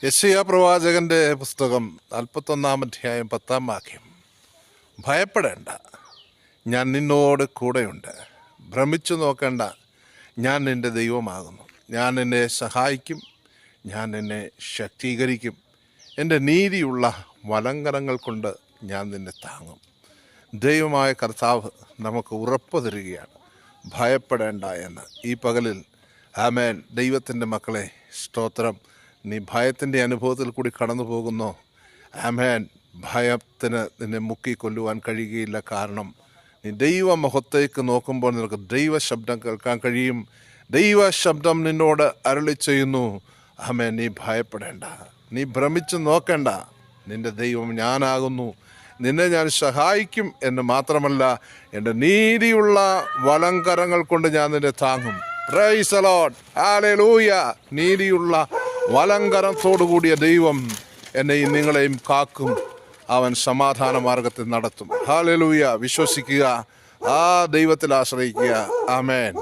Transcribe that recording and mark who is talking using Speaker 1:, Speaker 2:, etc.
Speaker 1: യെശയ്യാ പ്രവാചകന്റെ പുസ്തകം 41-ാം അധ്യായം 10-ാം വാക്യം. ഭയപ്പെടേണ്ട, ഞാൻ നിന്നോട് കൂടെയുണ്ട്. ഭ്രമിച്ചു നോക്കേണ്ട, ഞാൻ നിൻ്റെ ദൈവമാകുന്നു. ഞാൻ നിന്നെ സഹായിക്കും, ഞാൻ നിന്നെ ശക്തീകരിക്കും. എൻ്റെ നീതിയുള്ള വലങ്കരങ്ങൾ കൊണ്ട് ഞാൻ നിന്നെ താങ്ങും. ദൈവമായ കർത്താവ് നമുക്ക് ഉറപ്പ് തരികയാണ്, ഭയപ്പെടേണ്ട എന്ന്. ഈ പകലിൽ ആമേൻ. ദൈവത്തിൻ്റെ മക്കളെ, സ്തോത്രം. നീ ഭയത്തിൻ്റെ അനുഭവത്തിൽ കൂടി കടന്നു പോകുന്നോ? ആമേൻ. ഭയത്തിന് നിന്നെ മുക്കിക്കൊല്ലുവാൻ കഴിയുകയില്ല. കാരണം നീ ദൈവമുഖത്തേക്ക് നോക്കുമ്പോൾ നിനക്ക് ദൈവശബ്ദം കേൾക്കാൻ കഴിയും. ദൈവശബ്ദം നിന്നോട് അരുളി ചെയ്യുന്നു, ആമേൻ, നീ ഭയപ്പെടേണ്ട, നീ ഭ്രമിച്ചു നോക്കേണ്ട, നിൻ്റെ ദൈവം ഞാനാകുന്നു, നിന്നെ ഞാൻ സഹായിക്കും എന്ന് മാത്രമല്ല, എൻ്റെ നീതിയുള്ള വലങ്കരങ്ങൾ കൊണ്ട് ഞാൻ നിന്നെ താങ്ങും. Praise the Lord, hallelujah. നീതിയുള്ള വലങ്കരത്തോടു കൂടിയ ദൈവം എന്നെയും നിങ്ങളെയും കാക്കും. അവൻ സമാധാന മാർഗത്തിൽ നടത്തും. ഹല്ലേലൂയ. വിശ്വസിക്കുക, ആ ദൈവത്തിൽ ആശ്രയിക്കുക. ആമേൻ.